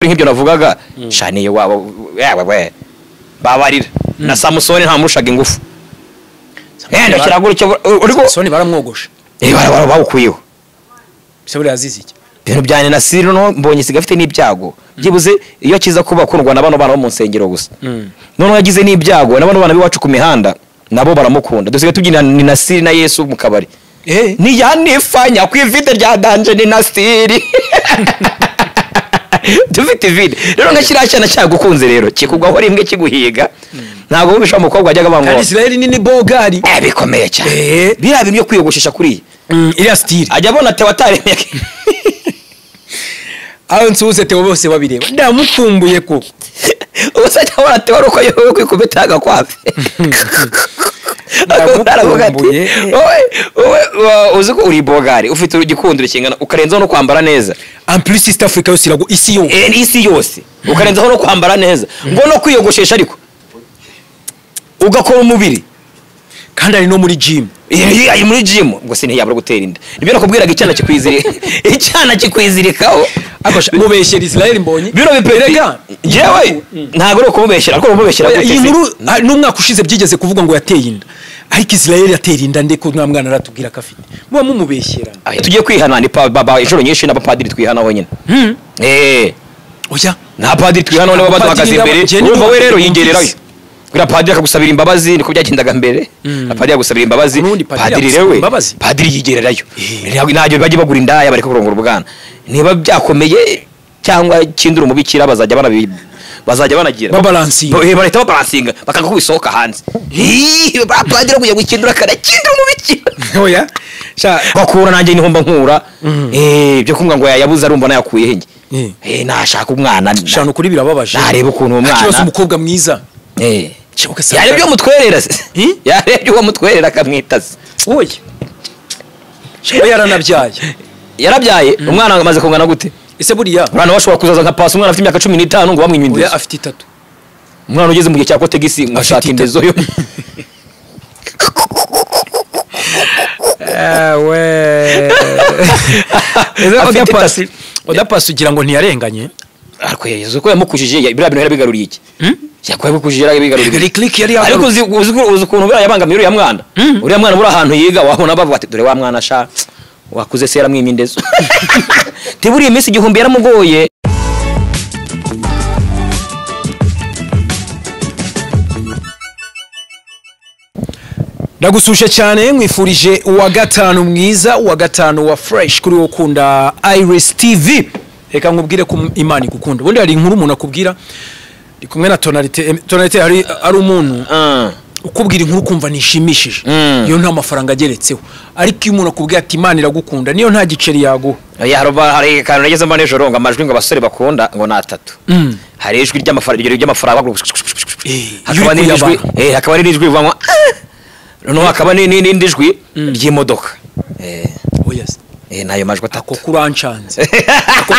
nk'ibyo navugaga shaniye wabo yawe babarira na Samusoni nta murushaga ingufu enda kiraguricyo uriko Soni baramwogosha bawukuyeho se buri azizi iki ibintu byane na Siri no mbonye sigafite n'ibyago byibuze iyo kiza kuba kundwa nabano bana bo mu nsengero gusa none yagize n'ibyago nabano bana biwacu ku mihanda nabo baramukunda dusigaye tubyina ni na Siri na Yesu mu kabari ni yanifanya kwivide rya danje ni na Siri dufite vide rero nkakirashana cyagukunze rero kikugwaho rimwe kiguhiga ntago ubisha umukobwa ajyaga bango Israel nini bogari bikomeye cyane bira bintu yo kwiyogoshesha kuri iriya style ajya abona te wataremye aho nsuze te bose babireba ndamukumbuye ko usajya abona te waruko yo kwikubitaga kwafe ndamukumbuye uzi ko uri bogari ufite urugikundiro kingana ukarenzaho no kwambara neza en plus East Africa yose irago isi yose ukarenzaho no kwambara neza ngo no kwiyogoshesha ariko ugakora umubiri kandi ari no muri gym ari muri gym ngo siniyabura gutera inda nibyo nakubwiraga icyana kikwizirikaho mubeshyera Israel mbonye biro biperega yewe ntago ro kumubeshyera ariko kumubeshyera gute n'umwaka ushize byigeze kuvuga ngo yateye inda ariko Israel yatera inda ndeko nta mwana aratubwira ko afite muba mumubeshyera tugiye kwihana ni baba ijoro nyinshi n'abapadiri twihanaho nyine oya nta padiri twihanaho nibo baduhagaze imbere urumva we rero yingererayo kugira padiri akagusabira imbabazi niko byagendaga mbere padiri agusabira imbabazi padiri rewe padiri yigererayo ntabyo bajye bagura indaya bareka kurongora ubwana niba byakomeye cyangwa kindura umubikira bazajya banagira barahita babalansinga bakanga ko bisohoka hanze padiri kugira gukindura kana kindura umubikira oya bakura nanjye niho mba nkura byo kumva ngo yabuze arumva nayakuye henge nashaka umwana shano kuri birababaje nareba ukuntu umwana cyose umukobwa mwiza yarebye umutwerera yarebye uwo mutwerera akamwitaza oya yarabyaye umwana amaze kungana gute ese buriya umwana washobora kuzaza nka pasi umwana afite imyaka 15 ngo bamwinywa indezo afite 3 umwana ugeze mu gihe cya kotegisi ngashaka indezo yo oda pasi ugira ngo ntiyarenganye ariko yezo ko yamukujije bira bintu yarabigaruriye iki yakwaye bukujije yarabigaruriye click yari ariko uzi ukuntu bira yabangamiye uriya mwana uriya mwana muri ahantu yiga wabona bavuga ati dore wa mwana sha wakuze se yaramwimye indezo tiburi iminsi igihumbi yaramugoye Ndagusuje cyane mwifurije uwa gatanu mwiza uwa gatanu wa fresh kuri ukunda Iris TV reka nkubwire ko Imana igukunda ubundi hari inkuru umuntu akubwira ndi kumwe na tonalite ari umuntu ukubwira inkuru kumva nishimishije iyo nta mafaranga ageretseho ariko iyo umuntu akubwira ati Imana iragukunda niyo nta giceri yaguha hari kantu nageze mba nijoro ngo amajwi ngo abasore bakunda ngo na 3 hari ijwi ry'amafaranga hakaba n'ijwi rivamo no hakaba n'indi jwi ry'imodoka nayo majwi atako kurancanze ako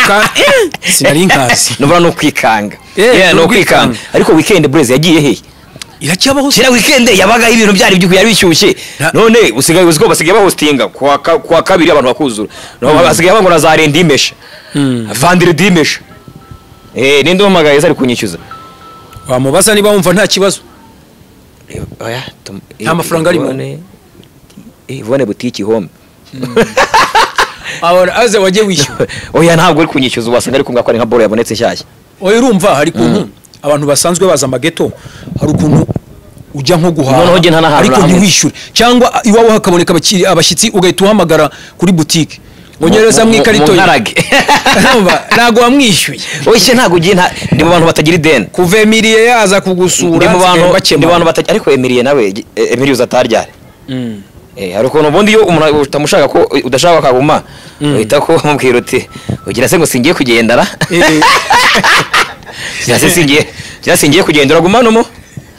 sinari nkazi nubura no kwikanga no kwikanga ariko weekend Blaze yagiye he iracyabaho kira weekend yabaga ibintu byari byo yari bishyushye none usigaye uziko basigaye bahostinga kwa kabiri abantu bakuzura no basigaye bango na za rendimesha vandredimesha ninde umagaye zari kunyishyuza wamubaza niba wumva nta kibazo oya nta mafaranga arimo ivone butiki home abona aze waje wishyura oya ntabwo uri kunyishyuza wasanga ari kumva ko ari nka bolo yabonetse cyashya oya urumva hari kuntu abantu basanzwe baza amageto hari ukuntu ujya nko guhaha ariko ntiwishyure cyangwa iwawe hakaboneka abashyitsi ugahita uhamagara kuri butike ngonyereza mwikarito ntago wamwishyuye oye ntago ugiye ndi mu bantu batagira ideni kuva Emilie yaza kugusura ndi mu bantu batagira ariko Emilie nawe Emilie uzataryare hari ukuntu ubundi iyo umuntu utamushaka ko udashaka kaguma uhita ko mubwira uti ugira se ngo singiye kugendara singiye kugendera gumana mo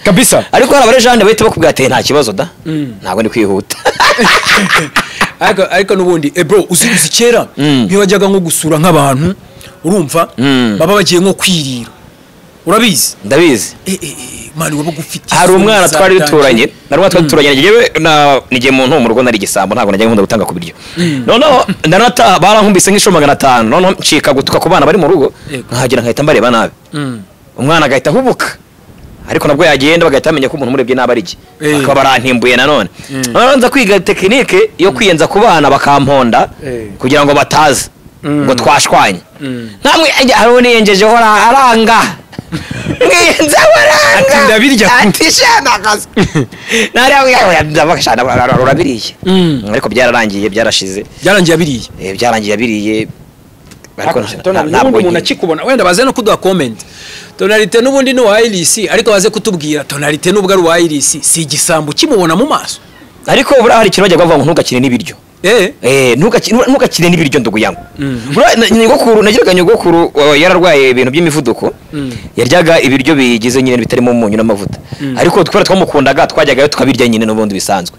kabisa ariko hari abarejande bahita bakubwira ati nta kibazo da ntabwo ndi kwihuta ariko nubundi bro uzi kera ntiwajyaga nko gusura nk'abantu urumva baba bagiye nko kwirira urabizi ndabizi mani waba gufite hari umwana twari duturanye narwa twari yewe nige muntu mu rugo nari gisambo ntabwo najya nkunda gutanga ku biryo noneho ndanata barankumbise nk'isho 500 noneho ncika gutuka ku bana bari mu rugo nkahagira nkahita mbareba nabi umwana agahita hubuka ariko nabwo yagenda bagahita bamenya ko umuntu murebye nabi ari iki akaba barantimbuye nanone nza kwiga tekinike yo kwiyenza ku bana bakamponda kugira ngo bataza ngo twashwanye namwe hariho niyengejeho aranga ngenza baranga ndabirya atishana kazi nari ndabakashana urabiriye ariko byararangiye byarashize byarangiye abiriye ariko ntabwo umuntu akikubona wenda baze no kuduha comment tonalite n'ubundi ni wa Iris ariko baze kutubwira tonalite n'ubwo ari wa Iris si igisambu kimubona mu maso ariko bura hari kintu bajya bavuga ngo ntugakine n'ibiryo ntukakine n'ibiryo ndugu yangu nyogokuru nagiraga nyogokuru yararwaye ibintu by'imivuduko yaryaga ibiryo bigize nyine bitarimo umunyu n'amavuta ariko twara twamukundaga twajyagayo tukabirya nyine n'ubundi bisanzwe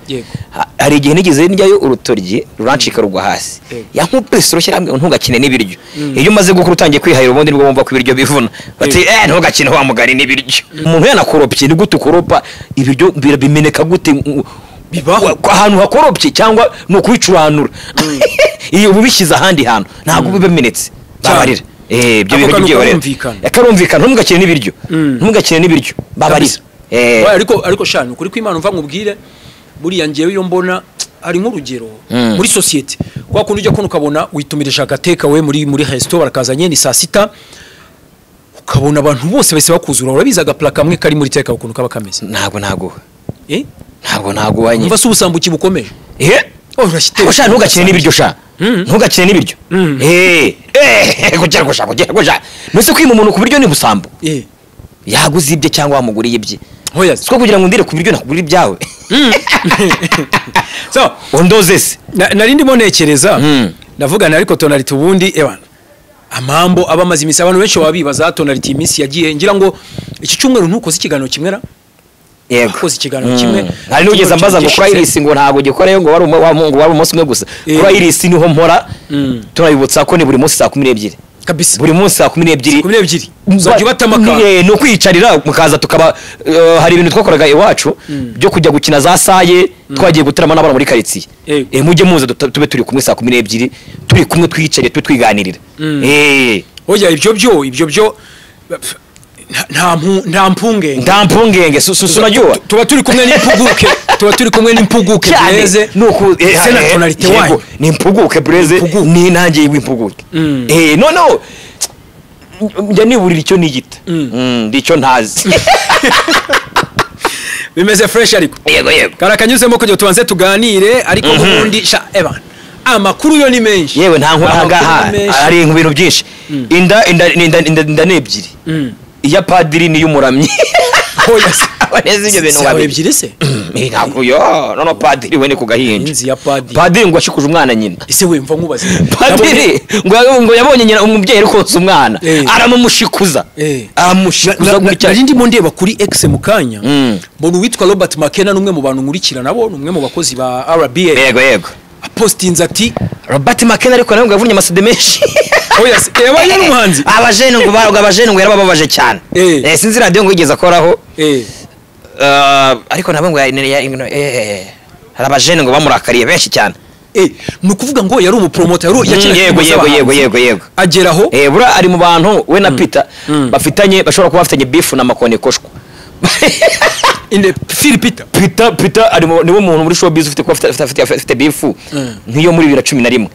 hari igihe nigize ndyayo urutoryi rurancika rugwa hasi yankupese rushyirambwe ntugakine n'ibiryo iyo umaze gukura utangiye kwihayira ubundi nibwo bumva ko ibiryo bivuna bati ntugakine wa mugari n'ibiryo umuntu yanakoropye ni gute ukoropa ibiryo bimeneka gute bibaho ahantu hakoropye cyangwa no kubicuranura iyo ubishyize ahandi hantu ntabwo bibemenetse babarira ibyo bintu akarumvikana ntugakine n'ibiryo babarira ariko shano kuri kw'Imana umva nkubwire buriya ngewe iyo mbona ari nk'urugero muri societe kwa kundi ujya kubona ukabona witumirije agateka we muri resto barakazanye ni saa 6 ukabona abantu bose bese bakuzura urabiza agaplaka kamwe kari muri teka ukuntu kaba kameze ntabwo wanye umva se ubusambuki bukomeje urashite ntugakine n'ibiryo sha ntugakine n'ibiryo kugera nuse kwima umuntu ku biryo ni busambu yaguze ibye cyangwa wamuguriye ibye siko kugira ngo ndire ku biryo nakugura ibyawe so ondozese nari ndimo nekereza ndavugana ariko tonalite ubundi ebana amambo abamaze imisi abantu benshi wabibaza tonalite iminsi yagiye ngira ngo iki cyumweru ntukoze ikiganiro kimwera yego ikiganiro kimwe hari n'ugeze ambaza ngo kuri Iris ngo ntago gikoreyo ngo wari umunsi umwe gusa kuri Iris niho mpora turabibutsa ko ni buri munsi saa 12 kabisa buri munsi saa 12 uzajya batamaka no kwicarira mukaza tukaba hari ibintu twakoraga iwacu byo kujya gukina za saye twagiye gutarama n'abana muri quartier mujye muza tube turi kumwe saa 12 turi kumwe twicariye twiganirira oya ibyo byo nta mpungenge susuragiwa tuba turi kumwe n'impuguke breze nuko sena tonalite wanyu ni impuguke breze ni nanjye y'impuguke no njya niburira icyo nigita ndicyo ntazi bimeze fresh ariko yego karakanyuzemo kujya tubanze tuganire ariko ubundi sha ebana amakuru yo ni menshi yewe nta nkurangaha ari ibintu byinshi inda nebyiri iya padiri ni y'umuramyi neza ibyo bintu wabibyire se ntabwo no padiri we ni ku gahinja inzi ya padiri ngo ashikuje umwana nyina ese we mva nkubaze padiri ngo yabonye nyina umubyeyi ari konsa umwana aramushikuza gutya ndimo ndeba kuri X mukanya mbona uwitwa Robert McKenna numwe mu bantu nkurikira nabo numwe mu bakozi ba RBA yego postinze ati Robert McKenna ariko nawe ngo yavunye amasede menshi yaba yari umuhanzi abajene ngo yarababaje cyane sinzi radio ngo yigeze akoraho ariko nabo ngo hari abajene ngo bamurakariye benshi cyane nukuvuga ngo yari umupromoter yego ageraho bura ari mu bantu we na Peter bafitanye bashobora kuba bafitanye beef na Makone Koshwa inde Peter ari niwe muntu muri showbiz ufite beef nkiyo muri 2011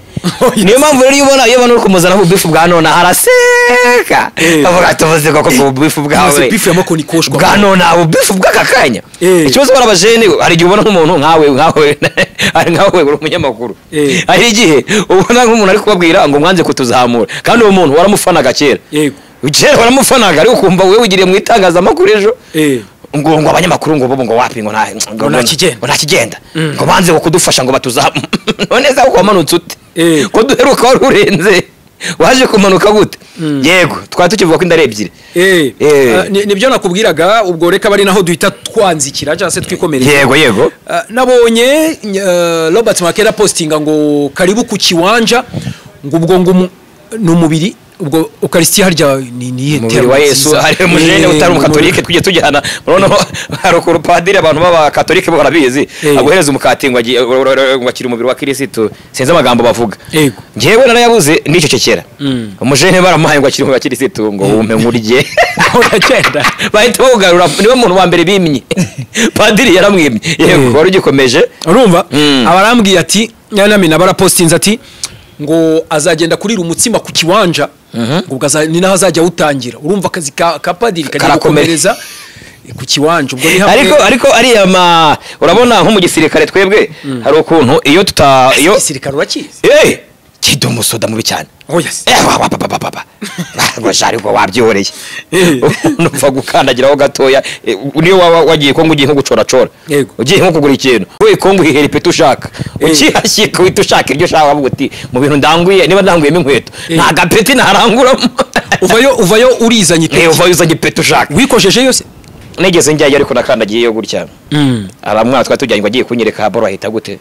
niyo mpamvu rero iyo ukumuzana ku beef bwa none haraseka avuga tuvuze ko beef bwawe beef ya Makone Koshwa bwa none abo beef bw'akakanya ikibazo barabajene hari igihe ubona nk'umuntu nkawe uri umunyamakuru hari igihe ubona nk'umuntu ari kubabwira ngo mwanze kutuzamura kandi uwo muntu waramufanaga kera waramufanaga ariko kumva wewe ugiriye mu itangazamakuru ejo ngo abanyamakuru ngo wapi ngo ntakigenda ngo banze ngo kudufasha ngo batuzamu none za uko wamanutse ute ko duheruka wari urenze waje kumanuka gute yego twari tukivuga ko indarebyire nibyo nakubwiraga ubwo reka bari naho duhita twanzikira cyangwa se twikomereza yego nabonye Robert McKenna postinga ngo karibu ku kiwanja ngo ubwo ngo n'umubiri ubwo Eucharistie harya ni umubiri wa Yesu hari umujene utari umukatolike tujye tujyana urabona hari ku padiri abantu baba katolike bo barabizi aguhereza umukati ngo akiri umubiri wa Kristo sinzi amagambo bavuga ngewe narayabuze ndicecekera umujene baramuhaye ngo akiri umubiri wa Kristo ngo wumpe nkurye uragenda bahita bugarura niwe muntu wa mbere bimye padiri yaramwimye yego wari ugikomeje urumva abarambwiye ati nyanamina barapostinze ati ngo azagenda kurira umutsima ku kiwanja ubwo ni naho azajya utangira urumva akazi ka padiri kagiye gukomereza ku kiwanja ubwo ni hamwe ariko ari urabona nko mu gisirikare twebwe hari ukuntu iyo iyo gisirikare urakizi kido musoda mubi cyane yes bashari ko wabyihoreye numva gukandagiraho gatoya niyo wagiye ko ngugiye nko gucora ugiye nko kugura ikintu we ko nguhihera ipeti ushaka ukihashyika wita ushaka iryo ushaka bavuga uti mu bintu ndanguye niba ndanguyemo inkweto nta gapeti ntaranguramo uvayo urizanye ipeti uvayo uzanye ipeti ushaka wikojeje yose negeze njyayo ariko nakandagiyeyo gutya aramwana twatujyanye ngo agiye kunyereka boro ahita gute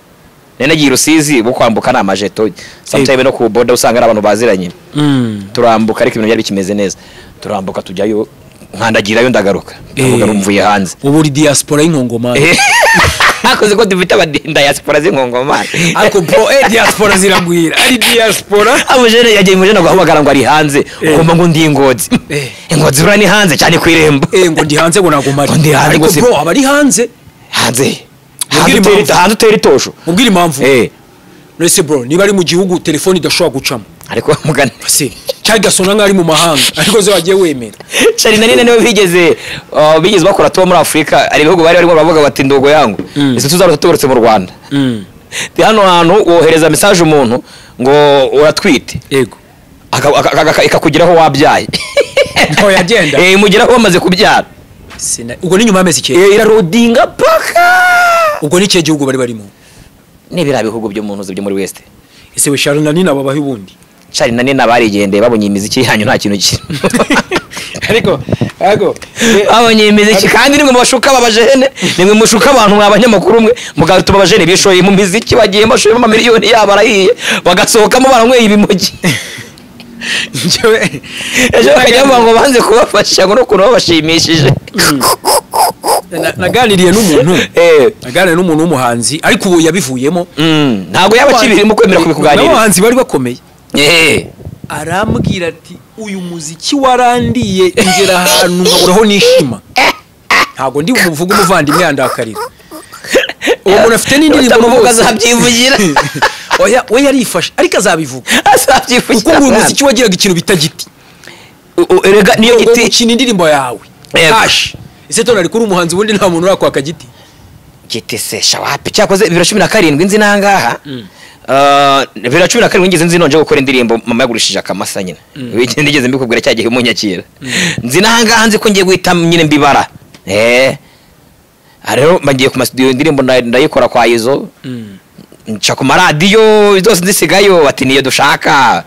nenagiye Rusizi bo kwambuka na majeto sometimes no ku boda usanga ari abantu baziranye turambuka ariko ibintu byari bikimeze neza turambuka tujyayo nkandagirayo ndagaruka ndavuga rumvuye hanze ubu uri diaspora y'inkongomani akoze ko dufite diaspora z'inkongomani ariko bro diaspora ziragwira ari diaspora abujene yagiye mujene guhamagara ngo ari hanze ugomba ngo ndi ingozi ingozi urani hanze cyane ku irembo ngo ndi hanze ngo nagumari ariko bro abari hanze hanze utera itosho ubwira impamvu nese bro niba ari mu gihugu telefone idashobora gucamo ariko mugana cyari gasona nk'ari mu mahanga ariko zo wagiye wemera cyari nanine niwe bigeze bakora tuba muri Afrika ari ibihugu bari barimo bavuga bati ndogo yangu ese tuzaruta tugarutse mu Rwanda hano hantu wohereza message umuntu ngo uratwite yego ikakugiraho wabyaye ngo yagenda mugiraho bamaze kubyara ubwo ni nyuma y'amezi iki irarodinga paka ubwo ni cyo gihugu bari barimo n'ibira bihugu byo mu ntuzi byo muri West ese we Charles na Nina babaho ubundi Charles na Nina barigendeye babonye imiziki yanyu nta kintu kiri ariko abonye imiziki kandi nimwe bashuka babajene nimwe mushuka abantu mwabanyamakuru mwe mugatuma abajene bishoye mu miziki bagiye bashoye mu miliyoni yabo arahiye bagasohokamo baranyweye ibimogi ejo bakajya ngo banze kubafasha ngo no kuno babashimishije naganiriye n'umuntu w'umuhanzi ariko ubu yabivuyemo ntago yaba kibirimo kwemera kubikuganira n'abahanzi bari bakomeye arambwira ati uyu muziki warandiye ingera ahantu nkaburaho nishima ntago ndi umuvuga umuvandimwe yandakarira uwo muntu afite n'indirimbo muvuga azabyivugira oya we yarifashe ariko azabivuga azabyivugira kuko uyu muziki wagiraga ikintu bita giti erega niyo giti ukina indirimbo yawe hash ese tonari kuri umuhanzi wundi nta muntu urakwaka giti giti se shawapi cyakoze 2017 nzi nangaha 2017 ngize nzi nonje gukora indirimbo mama yagurishije akamasa nyine nigeze mbikubwira cyagihe umunyakira nzi nangaha nzi ko ngiye guhita nyine mbibara rero bagiye ku studio indirimbo ndayikora kwa Izo nca ku maradiyo zose ndisigayo ati niyo dushaka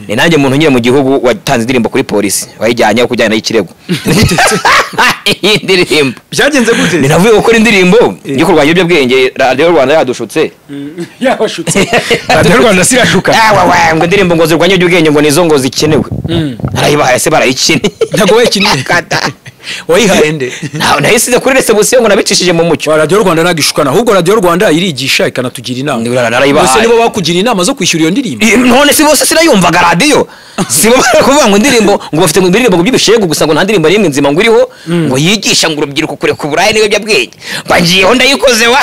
ni nanjye muntu nyine mu gihugu watanze indirimbo kuri polisi wayijyanye kujyana n'ikirego indirimbo byagenze gute ni navuye gukora indirimbo yo kurwanya ibiyobyabwenge Radio Rwanda yadushutse yabashutse Radio Rwanda sirashuka ngo indirimbo ngo zirwanya ibiyobyabwenge ngo nizo ngo zikenewe arayibahaye se barayikine ntago wayikiniye wayihaye nde nahisize kuri reception ngo nabicishije mu mucyo Radio Rwanda nagishukana ahubwo Radio Rwanda irigisha ikanatugira inama bose nibo bakugira inama zo kwishyura iyo ndirimbo none si bose sinayumvaga radio sibo barakuvuga ngo indirimbo ngo bafite ngo indirimbo by'ibishego gusa ngo nta ndirimbo rimwe nzima ngo iriho ngo yigisha ngo urubyiruko kure ku burayi niyo byabwenge bangiyeho ndayikoze wa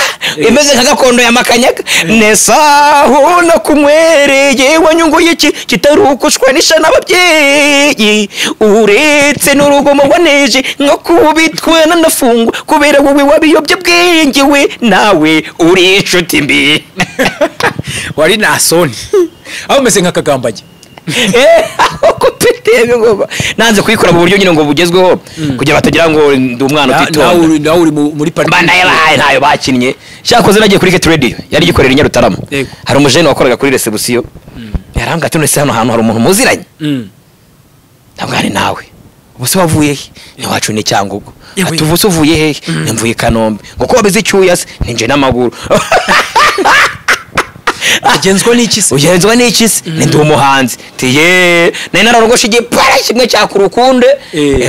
imeze nka gakondo ya makanyaga nesaho no kumwereye wanyunguye kitarukushwa nisha n'ababyeyi uretse n'urugomo waneje nko kubitwe n'anafungu kubera wowe wabiyobye bwenge we nawe uri inshuti mbi wari nasoni aho meze nka kagambaje kupitebe ngo nanze kuyikora mu buryo nyine ngo bugezweho kugira batagira ngo ndi umwana utitonda nawe uri muri party banda nayo bakinnye cyakoze nagiye kuri Get Radio yari gikorera Nyarutarama hari umujene wakoraga kuri reception yarambwa ati none hano hari umuntu muziranye ntabwo nawe ubuse wavuye he ntiwacu ni Cyangugu atuvuse uvuye he nimvuye Kanombe ngo ko wabize icyuya se ninje n'amaguru ugenzwa n'iki se ugenzwa n'iki se ndi umuhanzi tiye nari nararogoshe igipara kimwe cya kurukunde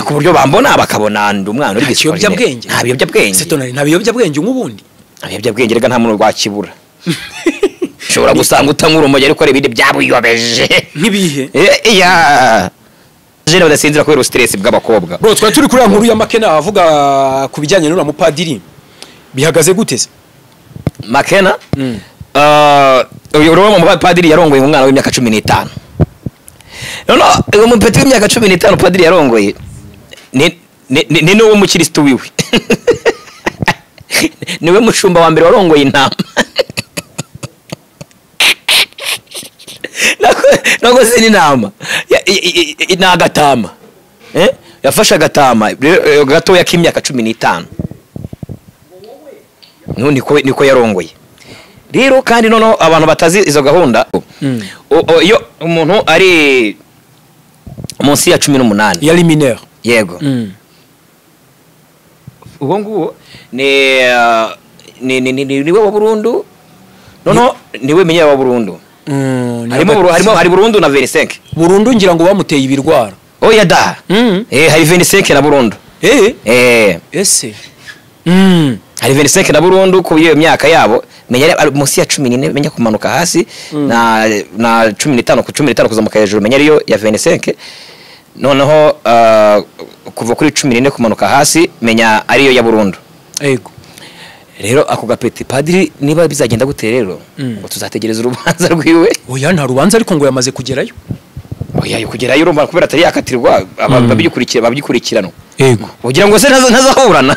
ku buryo bambona bakabona ndi umwana uri gisibya bwenge nta biyobya bwenge se tonari nta biyobya bwenge nk'ubundi abiyobya bwenge rega nta muntu rwakibura ushobora gusanga utankura umujyi ariko ibindi byabuyobeje nk'ibihe jene badasinzira kubera stress bw'abakobwa bro twari turi kuri nkuru ya Makena avuga ku bijyanye n'ura mupadiri bihagaze gute se Makena uyu mupadiri yarongoye umwana w'imyaka 15 none uwo mupeti w'imyaka 15 padiri yarongoye ni no umukristo wiwe niwe mushumba wa mbere warongoye intama nako se ni nama nagatama yafasha gatama gato ya kimyaka 15 niko yarongoye rero kandi nono abantu batazi izo gahunda iyo umuntu ari munsi ya 18 yari mineur yego ubwo nguwo niwe wa Burundu nono niwe menyera wa Burundu hari Burundu na 25 Burundu ngira ngo bamuteye ibirwara oya da hari 25 na Burundu ese hari 25 na Burundu ku iyo myaka yabo menya munsi ya 14 menya kumanuka hasi na 15 ku 15 kuzamuka hejuru menya ariyo ya 25 noneho kuva kuri 14 kumanuka hasi menya ariyo ya Burundu yego rero ako gapeti padiri niba bizagenda gute rero ngo tuzategereza urubanza rwiwe oya nta rubanza ariko ngo yamaze kugerayo oya kugerayo urumva kubera atari yakatirwa babikurikirana yego ugira ngo se ntazaburana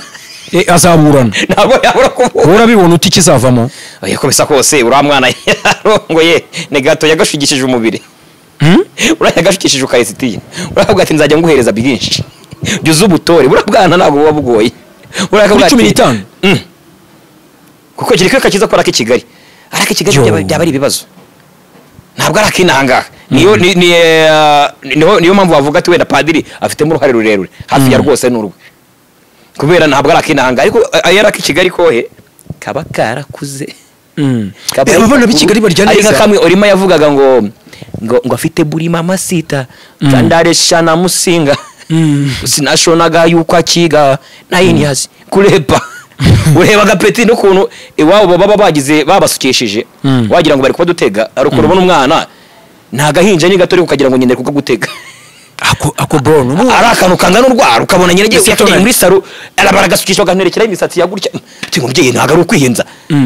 azaburana ntabwo yabura kuvuga urabibona uti kizavamo oya ko bisa kose ura mwana yarongoye ni gato yagashugishije umubiri urayagashukishije ukayisitiye uravuga ati nzajya nguhereza byinshi byuze ubutore burabwana ntabwo buba bugoye urakavuga ati 15 kuko kiriko kakiza ko Kigali araka Kigali byaba ari ibibazo ntabwo arakinanga niyo mpamvu bavuga ati wenda padiri afitemo uruhare rurerure hafi ya rwose n'urwe kubera ntabwo arakinanga ariko yaraka Kigali kohe kaba karakuze abana b'Kigali barya neza ariko kamwe urima yavugaga ngo afite buri mama sita kandaresha na musinga sinashonaga yuko akiga nayini hasi kurepa ureba gapeti n'ukuntu iwabo baba bagize babasukishije wagira ngo bari kubadutega ariko urabona umwana ntagahinja ni gato ukagira ngo nyine kugutega ako bro ari akantu kangana urwara ukabona nyine giye yatonye muri saro arabaragasucisha baganerekera imisatsi yagurya tingumye ntaga ari ukwihenza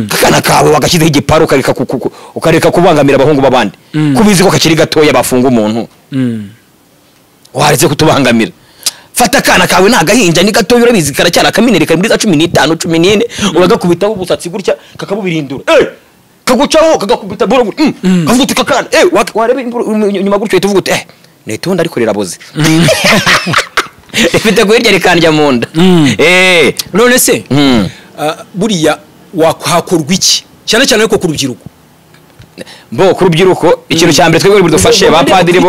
kakana kawe bagashyizeho igiparo ukareka kubangamira abahungu babandi kubizi ko kakiri gatoya bafunga umuntu waretse kutubangamira fata kana kawe nagahinja ni gato urabizi karacyana akaminere kari muri 15 14 uragakubitaho ubusatsi gutya kakabubirindura kagucaho kagakubita boro kavuga uti kakana warebe nyuma gutyo tuvuga uti netonda ariko riraboze ifite guhirya rikandya munda none se buriya wahakorwa iki cyane cyane ko kurubyiruko bo kurubyiruko ikintu cyambere twebwe budufashe bapadiri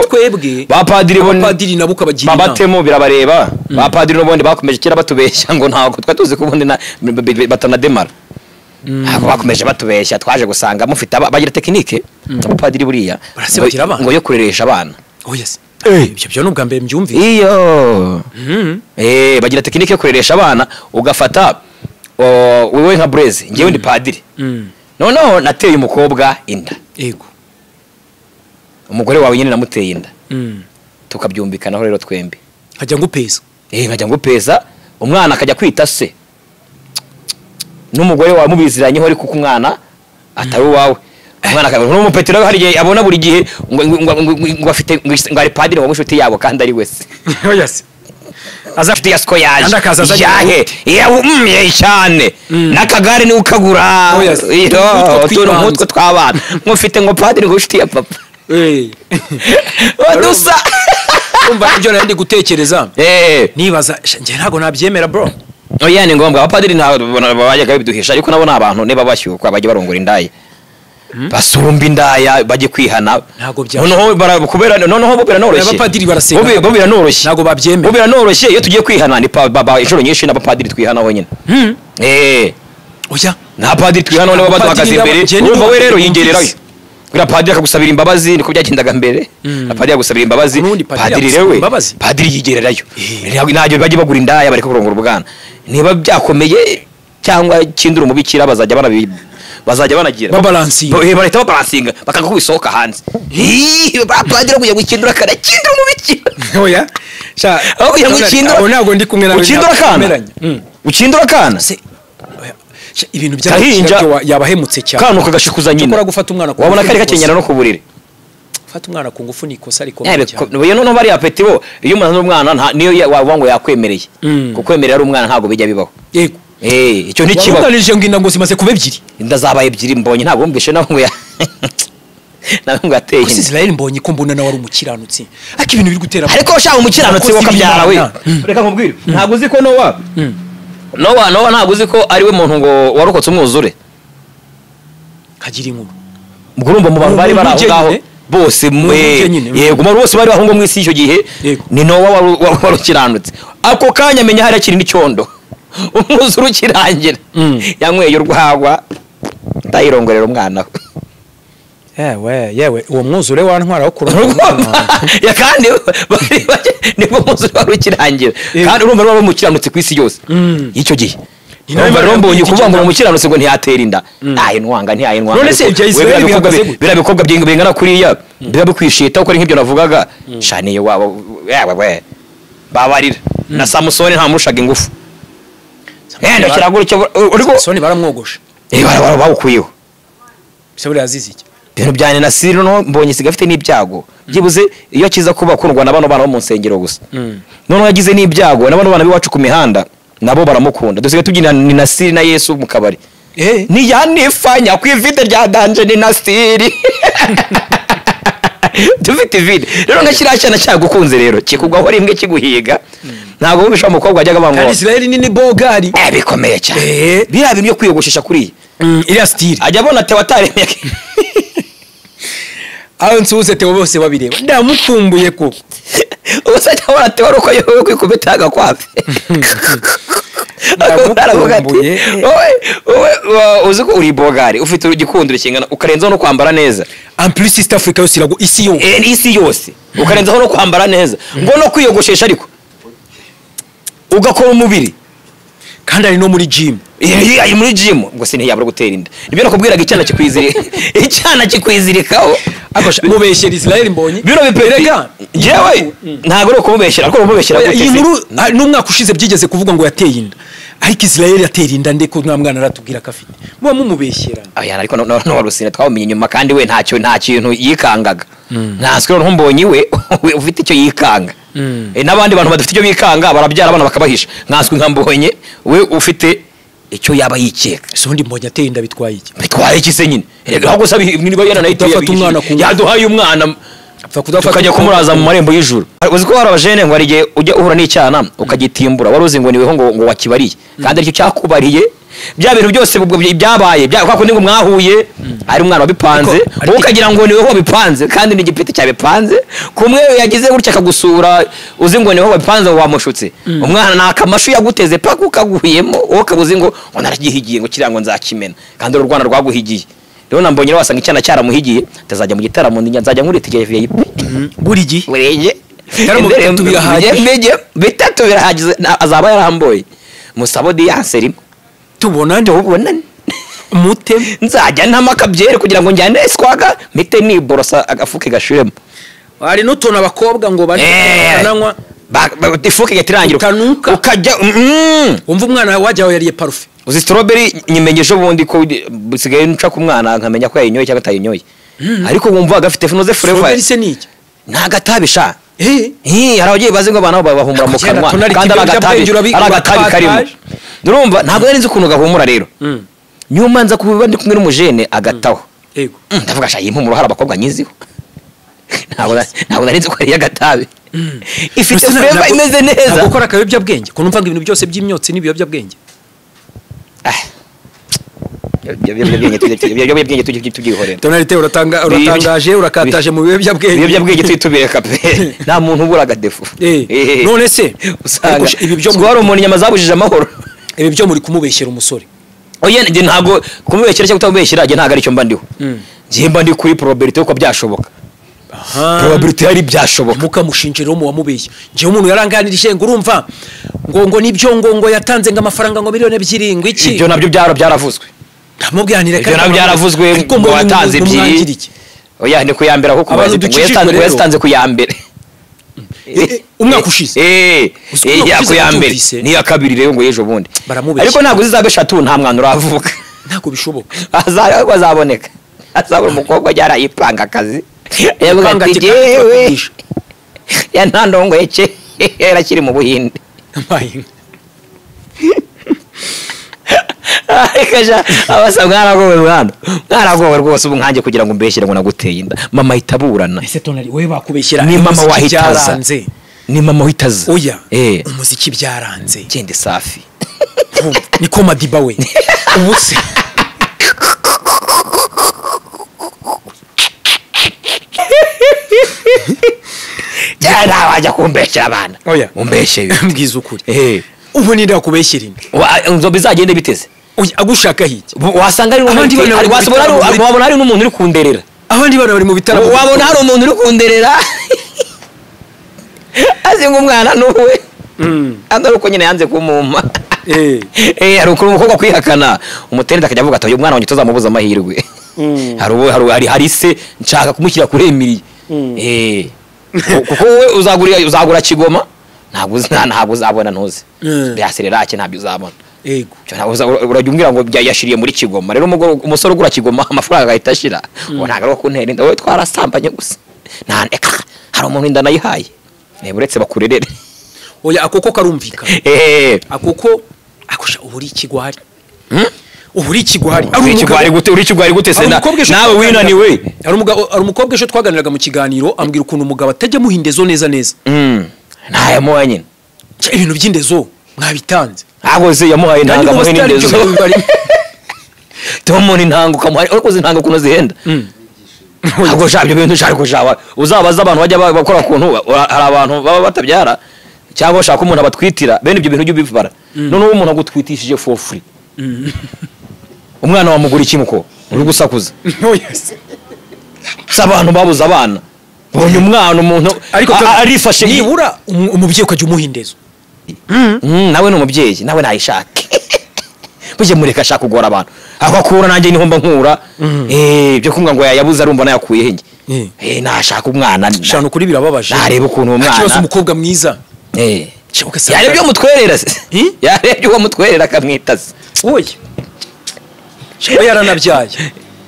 nabo kabagira babatemo birabareba bapadiri n'ubundi bakomeje kera batubeshya ngo ntago twatuze kubundi batanademara ntabwo bakomeje batubeshya twaje gusanga mufite bagira tekinike abapadiri buriya ngo yo kureresha abana ibyo byo nubwa mbere mbyumvise iyo bagira tekinike yo kureresha abana ugafata wewe nka Blaise ngewe ndi padiri noneho nateye umukobwa inda yego umugore wawe nyine namuteye inda tukabyumvikanaho rero twembi nkajya ngupeza umwana akajya kwita se n'umugore wawe mubiziranyeho ariko kuko umwana atari uwawe umwana akabona n'umupetero hari gihe abona buri gihe ngo afite ngo ari padiri wa mushuti yabo kandi ari wese oyase azafite yasko yaje yahe cyane nakagare ni ukagura iyo mutwe twabana mufite ngo padiri ngo ushuti ya papa wadusa umva ibyo nandi gutekereza nibaza nge ntago nabyemera bro oya ni ngombwa abapadiri bajyaga biduhisha ariko nabo n'abantu niba bashyuka bajye barongora indaya basumba indaya bajye kwihana noneho kubera noneho bo biranoroshye abapadiri barasenga bo biranoroshye ntago babyemera bo biranoroshye iyo tugiye kwihana ni baba inshuro nyinshi n'abapadiri twihana ho nyine oya nta padiri twihana none baduhagaze imbere urumva we rero yingererayo kugira padiri akagusabira imbabazi niko byagendaga mbere padiri agusabira imbabazi padiri rewe padiri yigererayo ntabyo bajye bagura indaya bareka kurongora ubwana niba byakomeye cyangwa kindura umubikira bazajya banagira babalansinga bareta babalansinga bakanga kubisohoka hanze padiri kujya gukindura kana kindura umubikira oya sha ntabwo ndi kumwe nawe ukindura kana ibintu by'ahinja yabahemutse cyane kana ukagashikuza nyine ukora gufata umwana wabona kari gakenyana no kuburire fata umwana ku ngufu nikosa ariko uyo none bari apeti bo iyo umuntu n'umwana niyo wavuga ngo yakwemereye kukwemerera ari umwana ntabwo bijya bibaho yego icyo ntikibaho wabuganije ngo indango zimaze kuba ebyiri inda zabaye ebyiri mbonye ntabwo wumvishe naho ngo yateye inda Israel mbonye ko mbona nawe ari umukiranutsi ariko ibintu biri gutera ariko ushaka umukiranutsi wakabyara we reka nkubwire ntabwo uzi ko Nowa ntabwo uzi ko ari we muntu ngo warokotse umwuzure kagira inkuru urumva mu bantu bari aho ngaho bose yego bose bari aho ngo mu isi y'icyo gihe ni Nowa warukiranutse ako kanya menya hari akiri n'icyondo umwuzure ukirangira yanyweye urwagwa ndayirongorera umwana we yewe uwo mwuzure wantwara wo kurongora ya kandi nibwo mwuzure wari ukirangira kandi urumva rero umukiranutse ku isi yose y'icyo gihe rero mbonye kuvuga ngo umukiranutse ngo ntiyatera inda ntayinwanga none se ibyo Israel bira bikobwa bingana kuriya biba bikwishita uko ari nk'ibyo navugaga shaniye wabo we babarira na Samusoni ntamurushaga ingufu enda kiragurutse uriko Samusoni baramwogosha bawukuyeho se yazize iki ibintu byane na Sirino no mbonye sigafite n'ibyago byibuze iyo kiza kuba kundwa na bano bana bo mu nsengero gusa none yagize n'ibyago na bano bana biwacu ku mihanda nabo baramukunda dusigaye tubyina ni na Siri na Yesu mu kabari ni yanifanya kwivide rya danje ni na Siri dufite vide rero nkakira cyane cyagukunze rero kikugwaho rimwe kiguhiga ntabwo wumvisha umukobwa ajyaga bango kandi Israel nini bogari bikomeye cyane biriya bintu byo kwiyogoshesha kuri iriya style ajya abona te wataremye aho nsuze te bose babireba ndamukumbuye ko usajya abona te waruko yo kwikubita agakwafe ndamukumbuye uzi ko uri bogari ufite urugikundiro kingana ukarenzaho no kwambara neza en plus East Africa yose irago isi yose ukarenzaho no kwambara neza ngo no kwiyogoshesha ariko ugakora umubiri kandi ari no muri gym ari muri gym ngo siniyabura gutera inda ibyo nakubwiraga icyana kikwizirikaho mubeshyera Israel mbonye biro biperega jewe ntago ro kumubeshyera ariko mubeshyera gute inkuru n'umwaka ushize byigeze kuvuga ngo yateye inda ariko Israel yatera inda ndeko nta mwana aratubwira kafite muba mumubeshyera aya ariko no warusine twamenye nyuma kandi we nta kintu yikangaga naswe no mbonye we ufite icyo yikanga n'abandi bantu badafite icyo bikanga barabyara abana bakabahisha nkaswe nkambonye we ufite icyo yaba yikeka sondi mbonye ateye inda bitwaye iki se nyine ahubwo sabi niba yana nayo afata umwana yaduhaye umwana tukajya kumuraza mu marembo y'ijuru uzi ko warabajene ngo arigiye ujya uhura n'icyana ukagitimbura waruzi ngo niweho ngo wakibariye kandi aricyo cyakubariye bya bintu byose byabaye kwa kundi ngo mwahuye ari umwana wabipanze ukagira ngo niweho wabipanze kandi n'igipiti cyabipanze kumwe yagize gutya akagusura uzi ngo niweho wabipanze ngo wamushutse umwana nakamashu yaguteze paka ukaguyemo wowe kabuzi ngo naragihigiye ngo kirango nzakimena kandi uru Rwanda rwaguhigiye rero nambonye wasanga icyana cyaramuhigiye tazajya mu gitaramo nzajya muri tike VIP buri gihe burege bitatu birahagize azaba yaramboye musabo diyanse rimwe tubonane mute nzajya ntamakabyere kugira ngo njyane swaga mite niborosa agafuke gashiremo ari n'utuntu abakobwa ngo bananywa ifuke gatirangira ukajya umva umwana wajyaho yariye parufe uzi strawberry nyimenyeje ubundi ko bisigaye nca ku mwana nkamenya ko yayinyoye cyangwa atayinyoye ariko wumva agafite finoze flavor strawberry se niki nta gatabisha hari abagiye bazi ngo abana bahumura mu kanwa kandi agatabi karimo urumva ntabwo nari nzi ukuntu gahumura rero nyuma nza kuba ndi kumwe n'umujene agataho yego ndavuga sha yimpumuro hari abakobwa nyiziho ntabwo nari nzi ko ari agatabi ifite flavor imeze neza gukora akayobya bwenge ko numva ngo ibintu byose by'imyotsi n'ibiyobya bwenge tonalite uratangaje urakataje mu biyobyabwenge tubireka pe nta muntu ubura agadefu none se usanga ibi byo ngo hari umuntu inyama zabujije amahoro ibi byo muri kumubeshyera umusore oye ntabwo kumubeshyera cyangwa kutamubeshyera ntabwo ari cyo mba ndiho Jemba ndi kuri probability ko byashoboka. Probability yari byashoboka. Mukamushinjira mu wamubeshye. Je umuntu yaranganirije ngo urumva ngo nibyo ngo yatanze ngo amafaranga ngo miliyoni 2 ngo iki. Ibyo nabyo byaravuzwe. Ndamubwiranire kandi nabyo byaravuzwe ngo watanze 2. Oya ndi kuyambera ko yatanze kuyambere. Umwaka ushize ya kuyambere ni ya kabiri rero ngo yejo bundi. Ariko ntabwo zizabe 3 nta mwana uravuka. Ntabwo bishoboka. Azaboneka. Azabura umukobwa yara yipanga akazi. Yavuga ati jewe ya ntandongo yece yarakiri mu Buhinde. Kaja abasa mwaragowe mwaragowe rwose ubu nkanjye kugira ngo mbeshyire ngo naguteye inda mama itaburana. Ese tonali wewe bakubeshyira ni mama wahitaza ni mama wahitaza. Oya umuziki byaranze gende safi ni ko Madiba we ubuse Jana wajya kumbeshyira abana. Oya umbeshe mbwiza ukuri. Ubu ninde yakubeshyira inda? Nzo bizagende biteze. Oya agushaka hiki. Wasanga ari wabona ari n'umuntu uri kunderera. Abandi bana bari mu bitaro. Wabona hari umuntu uri kunderera. Azi ngumwana nuwe. Andaro ko nyine yanze kumuma. Ari ukuri umukobwa kwihakana. Umuterenda akajya avuga ati uyu mwana wanjye tuzamubuza amahirwe. Hari se nshaka kumushyira kuri Emily. Kuko wowe uzagura Kigoma ntabwo uzabona ntuzi. Byasererake ntabyo uzabona. Yego. Urajya ngo yashiriye muri Kigoma. Rero umusore ugura Kigoma amafaranga agahita ashira. Ngo ntago kuntera inda wowe twarasambanye gusa. Nandeka hari umuntu inda nayihaye. Neburetse bakurerere. Oya akoko karumvika. Akoko akusha uburi ikigwari. Uburi ikigwari. Uri ikigwari gute se nawe winaniwe. Ari umukobwa ejo twaganiraga mu kiganiro ambwira ukuntu umugabo atajya muhindezo neza. Ntaye moya nyine. Ibintu by'indezo mwabitanze. Ntabwo se yamuhaye ntanga mu hindezo. Tomoni ntango kamuhaye ariko zintanga kuno zihenda. Ntabwo shabyo bintu cyariko shawa. Uzabaza abantu bajya bakora kuntu hari abantu baba batabyara cyangwa shaka umuntu abatwitira bene ibyo bintu by'ubivara. None umuntu agutwitishije for free. Umwana wamugura ikimuko uri gusakuza. Sabantu babuza abana. Bonye umwana umuntu arifashe nibura umubyeyi ukajya umuhindezo. Nawe n'umubyeyi nawe nayishake. Buje mureka shaka kugora abantu. Akakura nanjye niho mba nkura. Byo kumwa ngo yabuze arumva nayakuye henge. Nashaka umwana. Shano kuri birababaje. Nareba ukuntu umwana. Cyose umukobwa mwiza. Yarebye umutwerera se. Yarebye uwo mutwerera akamwitaza. Oya. Shaba yaranabyaye.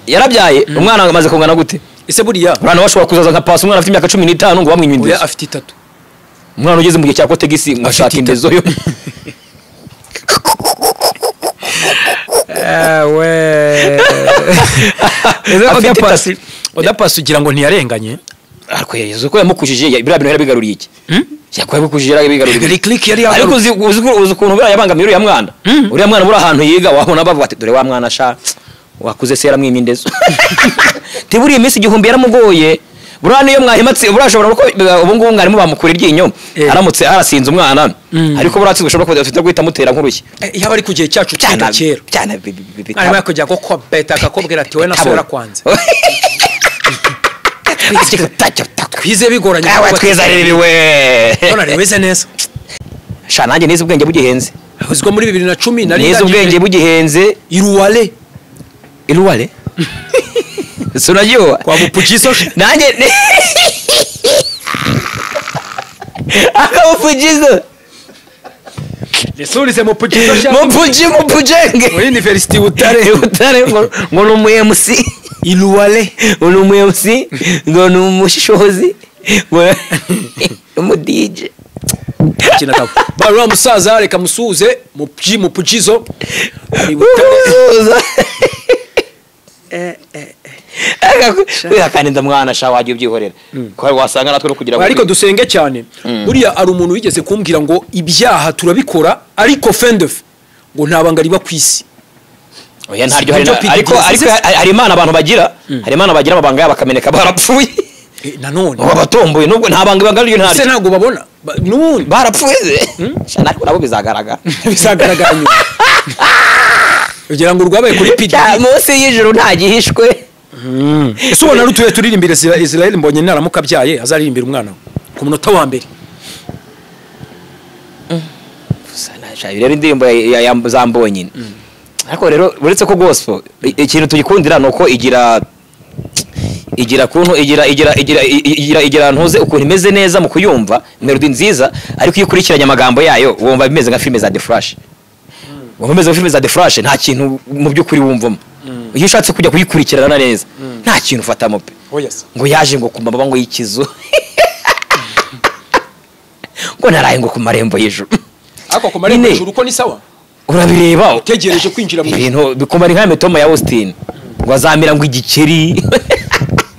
Yarabyaye umwana amaze kungana gute? Ese buriya umwana washobora kuzaza nka pasi umwana afite imyaka 15 ngo bamwinywa indezo. Oya afite 3. Umwana ugeze mu gihe cya kotegisi ngashaka indezo yo. Odapasi ugira ngo ntiyarenganye. Ariko yezo ko yamukujije bira bintu yarabigaruriye iki? Yakwaye bukujije yarabigaruriye. Click yari ariko uzi ukuntu bira yabangamiye uriya mwana. Uriya mwana buri ahantu yiga wabona bavuga ati dore wa mwana sha wakuze se yaramwimye indezo. Tiburi iminsi igihumbi yaramugoye. Burano iyo mwahimatse burashobora uko ubu ngubu mwarimu bamukura iryinyo aramutse arasinze umwana ariko buratsi gushobora ko afite guhita mutera nkurushye. Yaba ari kugiye cyacu cyane kera. Cyane arimo kujya ko beta akakobwira ati we nasubira kwanza. Twize bigoranye awe twizaririwe. None reweze neza. Sha nanjye nize ubwenge bugihenze. Uziko muri 2010 nari nize ubwenge bugihenze. Iruwale Sunajua kwa mupujizo nanjye akamupujizo Lesurize mupujizo mupujenge muri University Butare ngo no MC Iruwale no MC ngo no mushishozi mu DJ kina kapo baro musaza reka musuze mupujizo ari Butare kandi ndamwana sha wagiye ubyihorera ko wasanga natwe no kugira ariko dusenge cyane buriya ari umuntu wigeze kumbwira ngo ibyaha turabikora ariko fendef ngo ntabanga riba kwisi. Oya ntaryo ariko hari imana abantu bagira hari imana bagira ababanga y'abakameneka barapfuye nanone babatomboye nubwo ntabanga ibanga ntaryo se ntago babona nubundi barapfuye sha nabo bizagaragara nyuma ugira ngo urwabaye kuri pidi munsi y'ijuru nta gihishwe ese ubona rutuye turirimbira Israel Mbonyi naramuka byaye azaririmbira umwana ku munota wa mbere rero indirimbo ya Zambonyi ariko rero uretse ko gospel ikintu tuyikundira nuko igira ntuze ukuntu imeze neza mu kuyumva melody nziza ariko iyo ukurikiranye amagambo yayo wumva bimeze nka filime za The Flash wumva bimeze nka filime za The Flash nta kintu mu by'ukuri wumvamo iyo ushatse kujya kuyikurikirana neza nta kintu ufatamo pe ngo yaje ngo kumaba ngo yikizo ngo naraye ngo ku marembo y'ijuru ako ku marembo y'ijuru uko ni sawa urabireba utegereje kwinjira mu bintu bikomari nka metoma ya Austin ngo azamira ngo igikeri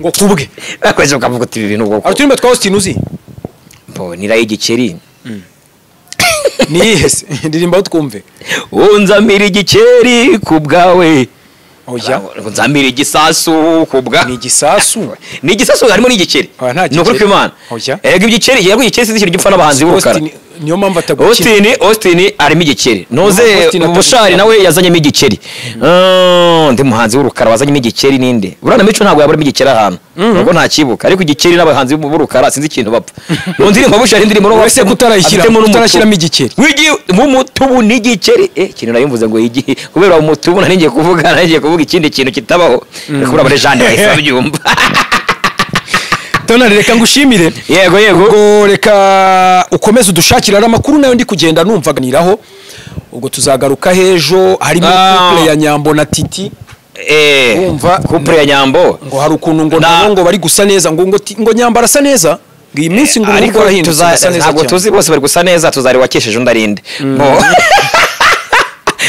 ngo kubwe bakoze ukavuga uti ibi bintu ubwo ariko twa Austin uzi mbo niraye igikeri ni ihese ndirimba twumve unzamira igikeri kubwawe oya unzamira igisasu kubwa ni igisasu harimo n'igikeri no kuri Imana ego igikeri yego igikeri sinzi gipfa n'abahanzi b'urukara niyo mpamvu atagukina Austin arimo igikeri noze Bushari nawe yazanyemo igikeri ndi muhanzi w'urukara wazanyemo igikeri ninde urana mico ntabwo yaburimo igikeri ahantu ubwo nta kibuka ariko igikeri n'abahanzi b'urukara sinzi ikintu bapfa ndirimbo Bushari ndirimbo no wese kutarashyiramo igikeri wigi mu mutubu n'igikeri ikintu nayumvuze ngo igi kubera umutubu naringiye kuvuga ikindi kintu kitabaho kubura bare Jean bahise babyumva Tonali reka ngushimire yego ubwo reka ukomeze udushakira amakuru nayo ndi kugenda numvaganiraho ubwo tuzagaruka hejo harimo couple ya Nyambo na Titi umva couple ya Nyambo ngo hari ukuntu ngo bari gusa neza ngo Nyambo arasa neza iyi minsi ngo ariko ntabwo tuzi bose bari gusa neza tuzari wakesheje undarinde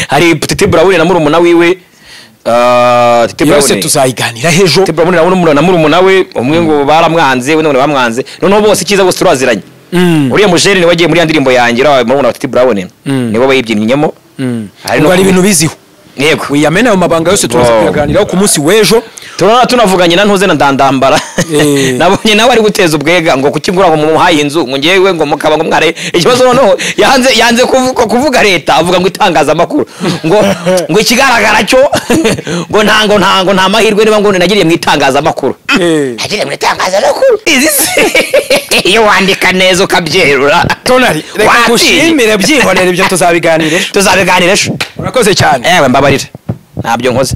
hari Titi Brown na murumuna wiwe yose tuzayiganira hejo Titi Brown na murumuna we umwe ngo baramwanze we none bamwanze noneho bose kiza bose turaziranye uriya mujeri ni wagiye muri ndirimbo yanjye murumuna wa Titi Brown nibo bayibyinyemo hari ibintu biziho yego wiyamena mu mabanga yose turaza kuyaganiraho ku munsi wejo tunavuganye na ntuze na Ndandambara nabonye nawe ari guteza ubwega ngo kukingura ngo mumuhaye inzu ngo ngewe ngo mukaba ngo mware ikibazo noneho yanze kuvuga leta avuga ngo itangazamakuru ngo ikigaragara cyo ngo nta mahirwe niba ngo nagiriye mu itangazamakuru nagiriye mu itangazamakuru iyo wandika neza ukabyerura Tonali reka gushimire byihorera ibyo tuzabiganira ejo urakoze cyane mbabarira ntabyo nkoze